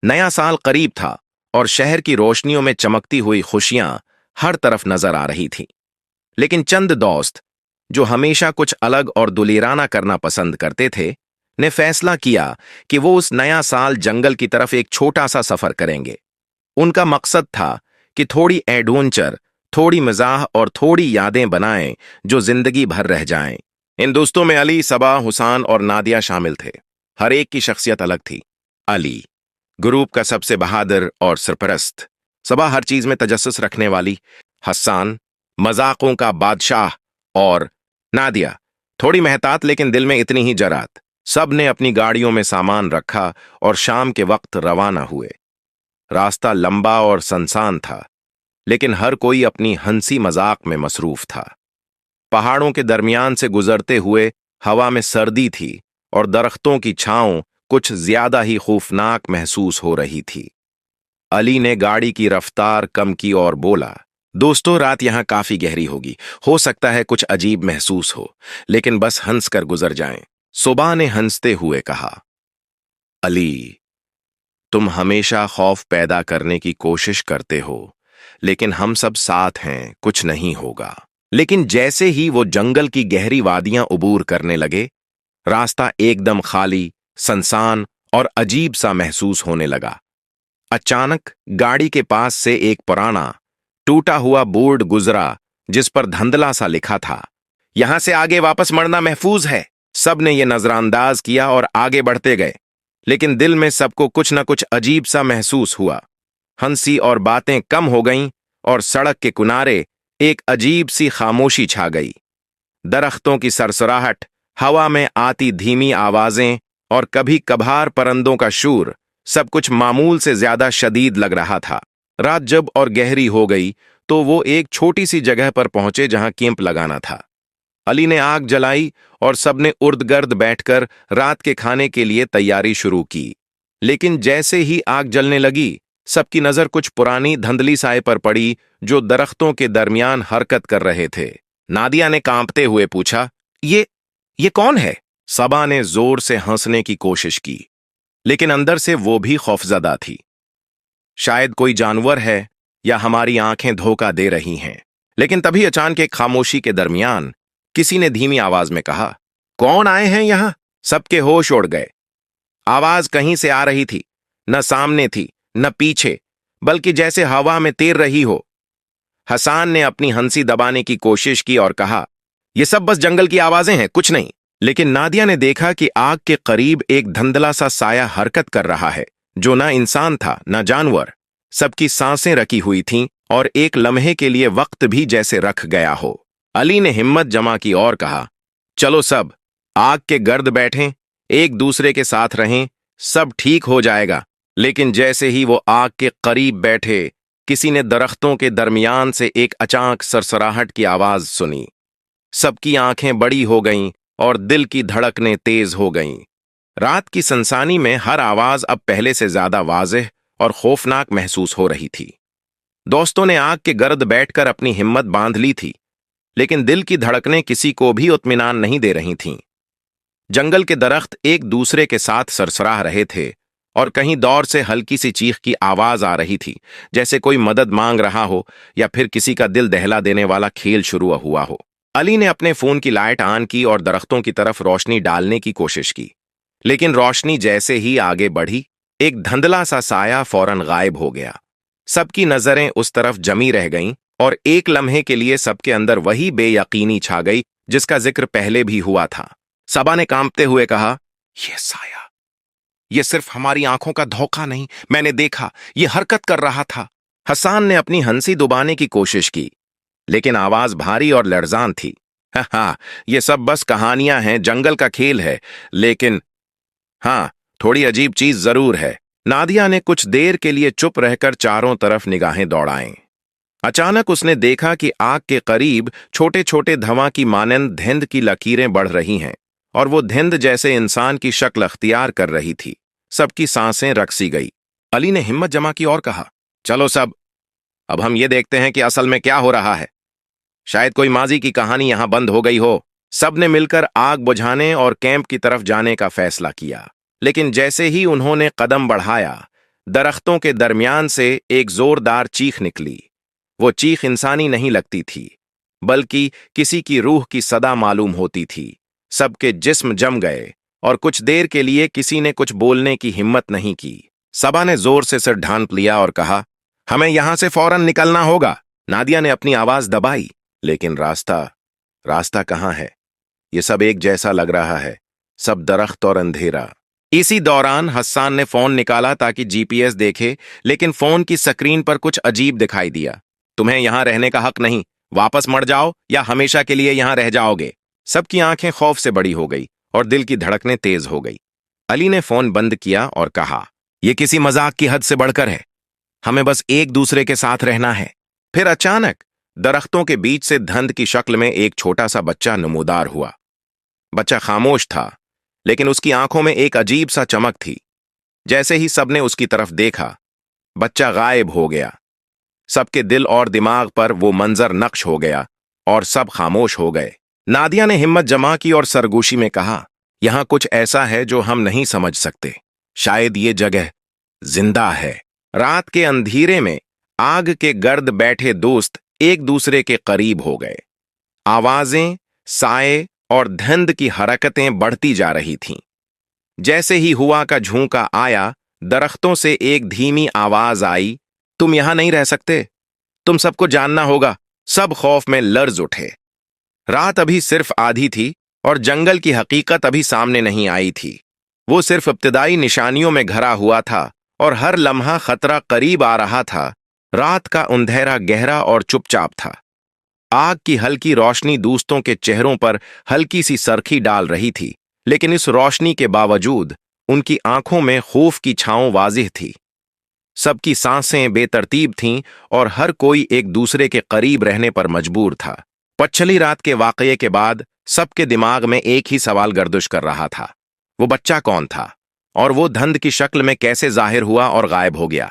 नया साल करीब था और शहर की रोशनियों में चमकती हुई खुशियां हर तरफ नजर आ रही थी। लेकिन चंद दोस्त, जो हमेशा कुछ अलग और दुलेराना करना पसंद करते थे, ने फैसला किया कि वो उस नया साल जंगल की तरफ एक छोटा सा सफर करेंगे। उनका मकसद था कि थोड़ी एडवेंचर, थोड़ी मजाह और थोड़ी यादें बनाएं जो जिंदगी भर रह जाएं। इन दोस्तों में अली, सबा, हुसैन और नादिया शामिल थे। हर एक की शख्सियत अलग थी। अली ग्रुप का सबसे बहादुर और सरपरस्त, सबा हर चीज में तजस्सुस रखने वाली, हसन मजाकों का बादशाह और नादिया थोड़ी मेहतात लेकिन दिल में इतनी ही जरात। सब ने अपनी गाड़ियों में सामान रखा और शाम के वक्त रवाना हुए। रास्ता लंबा और सुनसान था, लेकिन हर कोई अपनी हंसी मजाक में मसरूफ था। पहाड़ों के दरमियान से गुजरते हुए हवा में सर्दी थी और दरख्तों की छांव कुछ ज्यादा ही खौफनाक महसूस हो रही थी। अली ने गाड़ी की रफ्तार कम की और बोला, दोस्तों, रात यहां काफी गहरी होगी। हो सकता है कुछ अजीब महसूस हो, लेकिन बस हंस कर गुजर जाएं। सुबह ने हंसते हुए कहा, अली, तुम हमेशा खौफ पैदा करने की कोशिश करते हो, लेकिन हम सब साथ हैं, कुछ नहीं होगा। लेकिन जैसे ही वो जंगल की गहरी वादियां उबूर करने लगे, रास्ता एकदम खाली, सुनसान और अजीब सा महसूस होने लगा। अचानक गाड़ी के पास से एक पुराना टूटा हुआ बोर्ड गुजरा जिस पर धंधला सा लिखा था, यहां से आगे वापस मुड़ना महफूज है। सब ने यह नजरअंदाज किया और आगे बढ़ते गए, लेकिन दिल में सबको कुछ न कुछ अजीब सा महसूस हुआ। हंसी और बातें कम हो गईं और सड़क के किनारे एक अजीब सी खामोशी छा गई। दरख्तों की सरसराहट, हवा में आती धीमी आवाजें और कभी कभार परिंदों का शोर, सब कुछ मामूल से ज्यादा शदीद लग रहा था। रात जब और गहरी हो गई तो वो एक छोटी सी जगह पर पहुंचे जहां कैंप लगाना था। अली ने आग जलाई और सबने उर्द-गर्द बैठकर रात के खाने के लिए तैयारी शुरू की। लेकिन जैसे ही आग जलने लगी, सबकी नजर कुछ पुरानी धंधली साए पर पड़ी जो दरख्तों के दरमियान हरकत कर रहे थे। नादिया ने कांपते हुए पूछा, ये कौन है? सबा ने जोर से हंसने की कोशिश की, लेकिन अंदर से वो भी खौफजदा थी। शायद कोई जानवर है या हमारी आंखें धोखा दे रही हैं। लेकिन तभी अचानक एक खामोशी के दरमियान किसी ने धीमी आवाज में कहा, कौन आए हैं यहां? सबके होश उड़ गए। आवाज कहीं से आ रही थी, न सामने थी न पीछे, बल्कि जैसे हवा में तैर रही हो। हसन ने अपनी हंसी दबाने की कोशिश की और कहा, यह सब बस जंगल की आवाजें हैं, कुछ नहीं। लेकिन नादिया ने देखा कि आग के करीब एक धंधला सा साया हरकत कर रहा है, जो ना इंसान था न जानवर। सबकी सांसें रखी हुई थीं और एक लम्हे के लिए वक्त भी जैसे रख गया हो। अली ने हिम्मत जमा की और कहा, चलो सब आग के गर्द बैठें, एक दूसरे के साथ रहें, सब ठीक हो जाएगा। लेकिन जैसे ही वो आग के करीब बैठे, किसी ने दरख्तों के दरमियान से एक अचानक सरसराहट की आवाज सुनी। सबकी आंखें बड़ी हो गईं और दिल की धड़कनें तेज हो गईं। रात की सनसानी में हर आवाज अब पहले से ज्यादा वाज़ेह और खौफनाक महसूस हो रही थी। दोस्तों ने आग के गर्द बैठकर अपनी हिम्मत बांध ली थी, लेकिन दिल की धड़कनें किसी को भी इत्मीनान नहीं दे रही थीं। जंगल के दरख्त एक दूसरे के साथ सरसराह रहे थे और कहीं दौर से हल्की सी चीख की आवाज आ रही थी, जैसे कोई मदद मांग रहा हो या फिर किसी का दिल दहला देने वाला खेल शुरू हुआ हो। अली ने अपने फोन की लाइट ऑन की और दरख्तों की तरफ रोशनी डालने की कोशिश की, लेकिन रोशनी जैसे ही आगे बढ़ी, एक धंधला सा साया फौरन गायब हो गया। सबकी नजरें उस तरफ जमी रह गईं और एक लम्हे के लिए सबके अंदर वही बेयकीनी छा गई जिसका जिक्र पहले भी हुआ था। सबा ने कांपते हुए कहा, यह साया, यह सिर्फ हमारी आंखों का धोखा नहीं, मैंने देखा, यह हरकत कर रहा था। हसन ने अपनी हंसी दबाने की कोशिश की, लेकिन आवाज भारी और लर्जान थी। हाँ, ये सब बस कहानियां हैं, जंगल का खेल है, लेकिन हाँ, थोड़ी अजीब चीज जरूर है। नादिया ने कुछ देर के लिए चुप रहकर चारों तरफ निगाहें दौड़ाईं। अचानक उसने देखा कि आग के करीब छोटे छोटे धुआं की मानंद धुंध की लकीरें बढ़ रही हैं और वो धुंध जैसे इंसान की शक्ल अख्तियार कर रही थी। सबकी सांसें रकसी गई। अली ने हिम्मत जमा की और कहा, चलो सब, अब हम ये देखते हैं कि असल में क्या हो रहा है। शायद कोई माजी की कहानी यहां बंद हो गई हो। सब ने मिलकर आग बुझाने और कैंप की तरफ जाने का फैसला किया, लेकिन जैसे ही उन्होंने कदम बढ़ाया, درختوں کے درمیان سے ایک زوردار چیخ نکلی۔ وہ چیخ انسانی نہیں لگتی تھی، بلکہ کسی کی روح کی صدا معلوم ہوتی تھی۔ سب کے جسم جم گئے اور کچھ دیر کے لیے کسی نے کچھ بولنے کی ہمت نہیں کی۔ سبا نے زور سے سر ڈھانپ لیا اور کہا، ہمیں یہاں سے فوراً نکلنا ہوگا۔ نادیا نے اپنی آواز دبائی، لیکن راستہ کہاں ہے؟ یہ سب ایک جیسا لگ رہا ہے، سب درخت اور اندھیرا۔ اسی دوران حسان نے فون نکالا تاکہ جی پی ایس دیکھے، لیکن فون کی سکرین پر کچھ عجیب دکھائی دیا۔ تمہیں یہاں رہنے کا حق نہیں، واپس مڑ جاؤ یا ہمیشہ کے لیے یہاں رہ جاؤ گے۔ سب کی آنکھیں خوف سے بڑی ہو گئی اور دل کی دھڑکنیں تیز ہو گئی۔ علی نے فون بند کیا اور کہا، یہ کسی مذاق کی حد سے بڑھ کر ہے، ہمیں بس ایک دوسرے کے ساتھ رہنا ہے۔ پھر اچانک درختوں کے بیچ سے دھند کی شکل میں ایک چھوٹا سا بچہ نمودار ہوا۔ بچہ خاموش تھا، لیکن اس کی آنکھوں میں ایک عجیب سا چمک تھی۔ جیسے ہی سب نے اس کی طرف دیکھا، بچہ غائب ہو گیا۔ سب کے دل اور دماغ پر وہ منظر نقش ہو گیا اور سب خاموش ہو گئے۔ نادیا نے ہمت جمع کی اور سرگوشی میں کہا، یہاں کچھ ایسا ہے جو ہم نہیں سمجھ سکتے، شاید یہ جگہ زندہ ہے۔ رات کے اندھیرے میں آگ کے گرد بیٹھے دوست ایک دوسرے کے قریب ہو گئے۔ آوازیں، سائے اور دھند کی حرکتیں بڑھتی جا رہی تھیں۔ جیسے ہی ہوا کا جھونکا آیا، درختوں سے ایک دھیمی آواز آئی، تم یہاں نہیں رہ سکتے، تم سب کو جاننا ہوگا۔ سب خوف میں لرز اٹھے۔ رات ابھی صرف آدھی تھی اور جنگل کی حقیقت ابھی سامنے نہیں آئی تھی۔ وہ صرف ابتدائی نشانیوں میں گھرا ہوا تھا اور ہر لمحہ خطرہ قریب آ رہا تھا۔ رات کا اندھیرا گہرا اور چپ چاپ تھا۔ آگ کی ہلکی روشنی دوستوں کے چہروں پر ہلکی سی سرخی ڈال رہی تھی، لیکن اس روشنی کے باوجود ان کی آنکھوں میں خوف کی چھاؤں واضح تھی۔ سب کی سانسیں بے ترتیب تھیں اور ہر کوئی ایک دوسرے کے قریب رہنے پر مجبور تھا۔ پچھلی رات کے واقعے کے بعد سب کے دماغ میں ایک ہی سوال گردش کر رہا تھا، وہ بچہ کون تھا اور وہ دھند کی شکل میں کیسے ظاہر ہوا اور غائب ہو گیا؟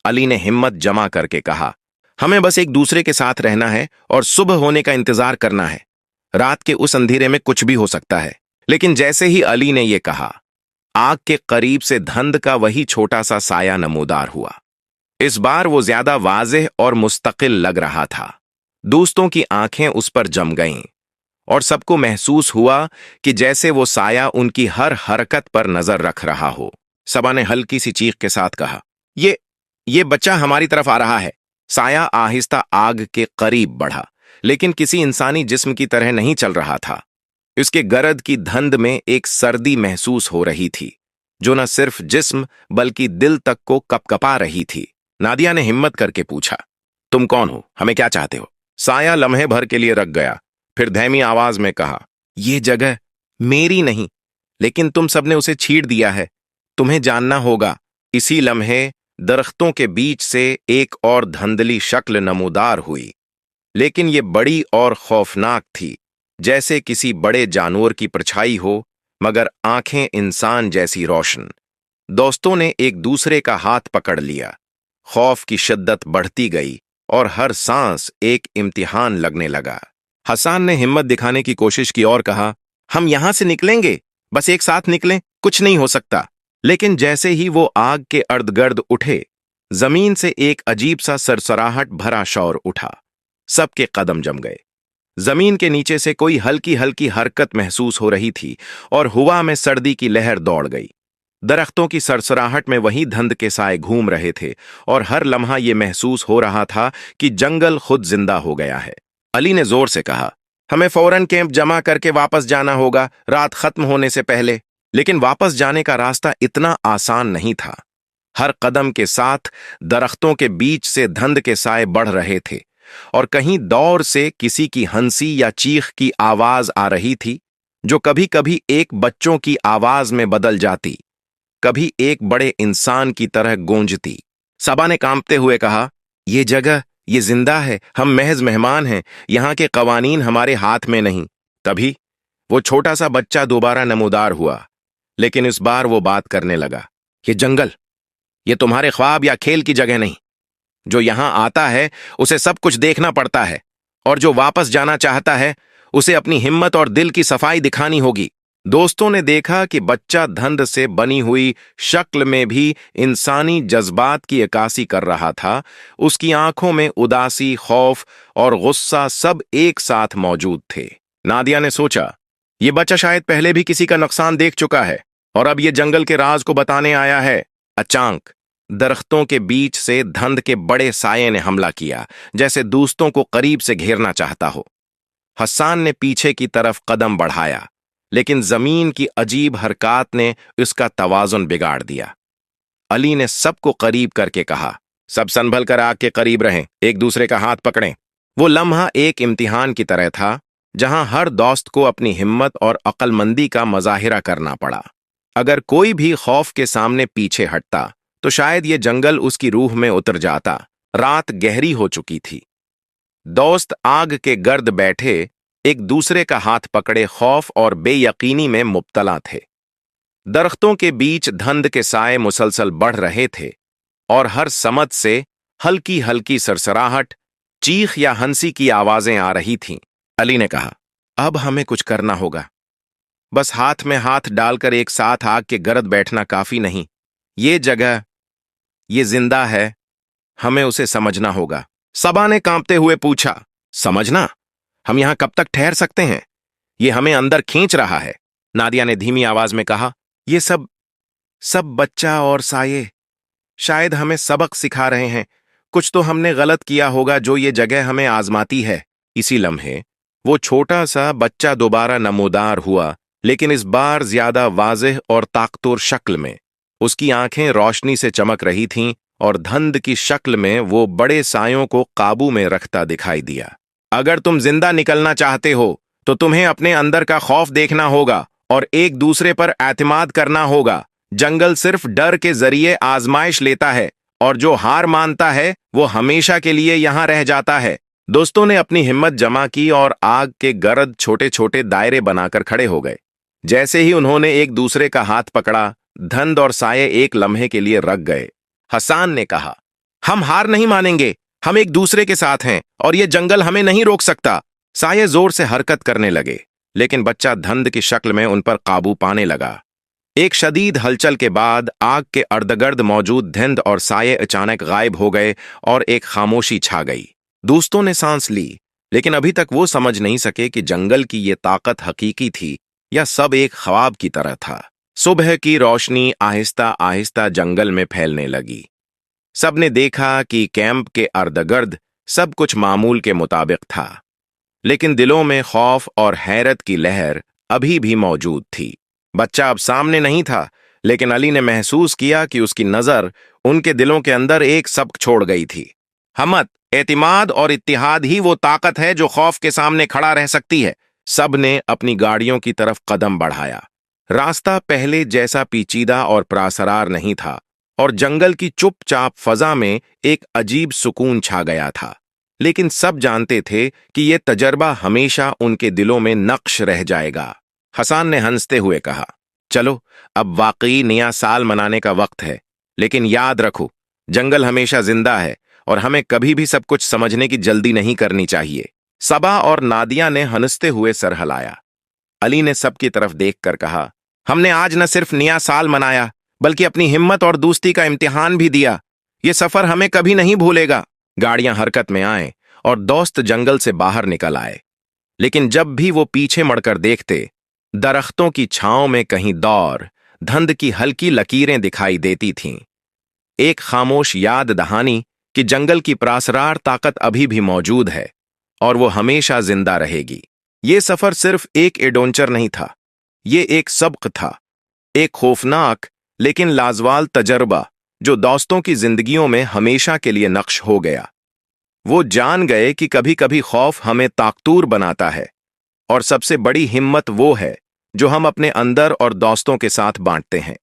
علی نے ہمت جمع کر کے کہا، ہمیں بس ایک دوسرے کے ساتھ رہنا ہے اور صبح ہونے کا انتظار کرنا ہے۔ رات کے اس اندھیرے میں کچھ بھی ہو سکتا ہے۔ لیکن جیسے ہی علی نے یہ کہا، آگ کے قریب سے دھند کا وہی چھوٹا سا سایہ نمودار ہوا۔ اس بار وہ زیادہ واضح اور مستقل لگ رہا تھا۔ دوستوں کی آنکھیں اس پر جم گئیں اور سب کو محسوس ہوا کہ جیسے وہ سایہ ان کی ہر حرکت پر نظر رکھ رہا ہو۔ سبا نے ہلکی سی چیخ کے ساتھ کہا، یہ بچہ ہماری طرف آ رہا ہے۔ سایہ آہستہ آگ کے قریب بڑھا، لیکن کسی انسانی جسم کی طرح نہیں چل رہا تھا۔ اس کے گرد کی دھند میں ایک سردی محسوس ہو رہی تھی، جو نہ صرف جسم بلکہ دل تک کو کپکپا رہی تھی۔ نادیا نے ہمت کر کے پوچھا، تم کون ہو؟ ہمیں کیا چاہتے ہو؟ سایہ لمحے بھر کے لیے رک گیا، پھر دھیمی آواز میں کہا، یہ جگہ میری نہیں، لیکن تم سب نے اسے چھیڑ دیا ہے، تمہیں جاننا ہوگا۔ اسی لمحے درختوں کے بیچ سے ایک اور دھندلی شکل نمودار ہوئی، لیکن یہ بڑی اور خوفناک تھی، جیسے کسی بڑے جانور کی پرچھائی ہو، مگر آنکھیں انسان جیسی روشن۔ دوستوں نے ایک دوسرے کا ہاتھ پکڑ لیا، خوف کی شدت بڑھتی گئی اور ہر سانس ایک امتحان لگنے لگا۔ حسان نے ہمت دکھانے کی کوشش کی اور کہا، ہم یہاں سے نکلیں گے، بس ایک ساتھ نکلیں، کچھ نہیں ہو سکتا۔ لیکن جیسے ہی وہ آگ کے ارد گرد اٹھے، زمین سے ایک عجیب سا سرسراہٹ بھرا شور اٹھا۔ سب کے قدم جم گئے۔ زمین کے نیچے سے کوئی ہلکی ہلکی حرکت محسوس ہو رہی تھی اور ہوا میں سردی کی لہر دوڑ گئی۔ درختوں کی سرسراہٹ میں وہی دھند کے سائے گھوم رہے تھے اور ہر لمحہ یہ محسوس ہو رہا تھا کہ جنگل خود زندہ ہو گیا ہے۔ علی نے زور سے کہا، ہمیں فوراً کیمپ جمع کر کے واپس جانا ہوگا، رات ختم ہونے سے پہلے۔ لیکن واپس جانے کا راستہ اتنا آسان نہیں تھا۔ ہر قدم کے ساتھ درختوں کے بیچ سے دھند کے سائے بڑھ رہے تھے اور کہیں دور سے کسی کی ہنسی یا چیخ کی آواز آ رہی تھی، جو کبھی کبھی ایک بچوں کی آواز میں بدل جاتی، کبھی ایک بڑے انسان کی طرح گونجتی۔ سبا نے کانپتے ہوئے کہا، یہ جگہ یہ زندہ ہے، ہم محض مہمان ہیں، یہاں کے قوانین ہمارے ہاتھ میں نہیں۔ تبھی وہ چھوٹا سا بچہ دوبارہ نمودار ہوا، لیکن اس بار وہ بات کرنے لگا، یہ جنگل، یہ تمہارے خواب یا کھیل کی جگہ نہیں۔ جو یہاں آتا ہے اسے سب کچھ دیکھنا پڑتا ہے، اور جو واپس جانا چاہتا ہے اسے اپنی ہمت اور دل کی صفائی دکھانی ہوگی۔ दोस्तों ने देखा कि बच्चा धंध से बनी हुई शक्ल में भी इंसानी जज्बात की अक्कासी कर रहा था। उसकी आंखों में उदासी, खौफ और गुस्सा सब एक साथ मौजूद थे। नादिया ने सोचा, ये बच्चा शायद पहले भी किसी का नुकसान देख चुका है और अब ये जंगल के राज को बताने आया है। अचानक दरख्तों के बीच से धंध के बड़े साये ने हमला किया, जैसे दोस्तों को करीब से घेरना चाहता हो। हसन ने पीछे की तरफ कदम बढ़ाया, लेकिन जमीन की अजीब हरकत ने उसका तवाजुन बिगाड़ दिया। अली ने सबको करीब करके कहा, सब संभल कर आग के करीब रहें, एक दूसरे का हाथ पकड़ें। वो लम्हा एक इम्तिहान की तरह था, जहां हर दोस्त को अपनी हिम्मत और अक्लमंदी का मजाहिरा करना पड़ा। अगर कोई भी खौफ के सामने पीछे हटता तो शायद ये जंगल उसकी रूह में उतर जाता। रात गहरी हो चुकी थी। दोस्त आग के गर्द बैठे एक दूसरे का हाथ पकड़े खौफ और बेयकीनी में मुब्तला थे। दरख्तों के बीच धंध के साए मुसलसल बढ़ रहे थे और हर समत से हल्की हल्की सरसराहट, चीख या हंसी की आवाजें आ रही थीं। अली ने कहा, अब हमें कुछ करना होगा। बस हाथ में हाथ डालकर एक साथ आग के गर्द बैठना काफी नहीं। ये जगह, ये जिंदा है, हमें उसे समझना होगा। सबा ने कांपते हुए पूछा, समझना? हम यहां कब तक ठहर सकते हैं? ये हमें अंदर खींच रहा है। नादिया ने धीमी आवाज में कहा, ये सब बच्चा और साये शायद हमें सबक सिखा रहे हैं। कुछ तो हमने गलत किया होगा जो ये जगह हमें आजमाती है। इसी लम्हे वो छोटा सा बच्चा दोबारा नमोदार हुआ, लेकिन इस बार ज्यादा वाज़ेह और ताकतवर शक्ल में। उसकी आंखें रोशनी से चमक रही थीं और धंध की शक्ल में वो बड़े सायों को काबू में रखता दिखाई दिया। अगर तुम जिंदा निकलना चाहते हो तो तुम्हें अपने अंदर का खौफ देखना होगा और एक दूसरे पर एतमाद करना होगा। जंगल सिर्फ डर के जरिए आजमाइश लेता है और जो हार मानता है वो हमेशा के लिए यहां रह जाता है। दोस्तों ने अपनी हिम्मत जमा की और आग के गर्द छोटे छोटे दायरे बनाकर खड़े हो गए। जैसे ही उन्होंने एक दूसरे का हाथ पकड़ा, धंध और साये एक लम्हे के लिए रख गए। हसन ने कहा, हम हार नहीं मानेंगे, हम एक दूसरे के साथ हैं और ये जंगल हमें नहीं रोक सकता। साये जोर से हरकत करने लगे, लेकिन बच्चा धंध की शक्ल में उन पर काबू पाने लगा। एक शदीद हलचल के बाद आग के अर्धगर्द मौजूद धंध और साये अचानक गायब हो गए और एक खामोशी छा गई। दोस्तों ने सांस ली, लेकिन अभी तक वो समझ नहीं सके कि जंगल की ये ताकत हकीकी थी या सब एक ख्वाब की तरह था। सुबह की रोशनी आहिस्ता आहिस्ता जंगल में फैलने लगी। सबने देखा कि कैंप के अर्धगर्द सब कुछ मामूल के मुताबिक था, लेकिन दिलों में खौफ और हैरत की लहर अभी भी मौजूद थी। बच्चा अब सामने नहीं था, लेकिन अली ने महसूस किया कि उसकी नजर उनके दिलों के अंदर एक सबक छोड़ गई थी। हिम्मत, एतिमाद और इत्तिहाद ही वो ताकत है जो खौफ के सामने खड़ा रह सकती है। सब ने अपनी गाड़ियों की तरफ कदम बढ़ाया। रास्ता पहले जैसा पेचीदा और प्रासरार नहीं था और जंगल की चुपचाप फजा में एक अजीब सुकून छा गया था। लेकिन सब जानते थे कि यह तजर्बा हमेशा उनके दिलों में नक्श रह जाएगा। हसन ने हंसते हुए कहा, चलो अब वाकई नया साल मनाने का वक्त है, लेकिन याद रखो, जंगल हमेशा जिंदा है और हमें कभी भी सब कुछ समझने की जल्दी नहीं करनी चाहिए। सबा और नादिया ने हंसते हुए सर हिलाया। अली ने सबकी तरफ देखकर कहा, हमने आज न सिर्फ नया साल मनाया, बल्कि अपनी हिम्मत और दोस्ती का इम्तिहान भी दिया। ये सफर हमें कभी नहीं भूलेगा। गाड़ियां हरकत में आए और दोस्त जंगल से बाहर निकल आए, लेकिन जब भी वो पीछे मुड़कर देखते, दरख्तों की छांव में कहीं दौर धंध की हल्की लकीरें दिखाई देती थीं। एक खामोश याद दहानी कि जंगल की प्रासरार ताकत अभी भी मौजूद है और वो हमेशा जिंदा रहेगी। ये सफर सिर्फ एक एडवेंचर नहीं था, ये एक सबक था, एक खौफनाक लेकिन लाजवाल तजर्बा जो दोस्तों की जिंदगियों में हमेशा के लिए नक्श हो गया। वो जान गए कि कभी कभी खौफ हमें ताकतूर बनाता है और सबसे बड़ी हिम्मत वो है जो हम अपने अंदर और दोस्तों के साथ बांटते हैं।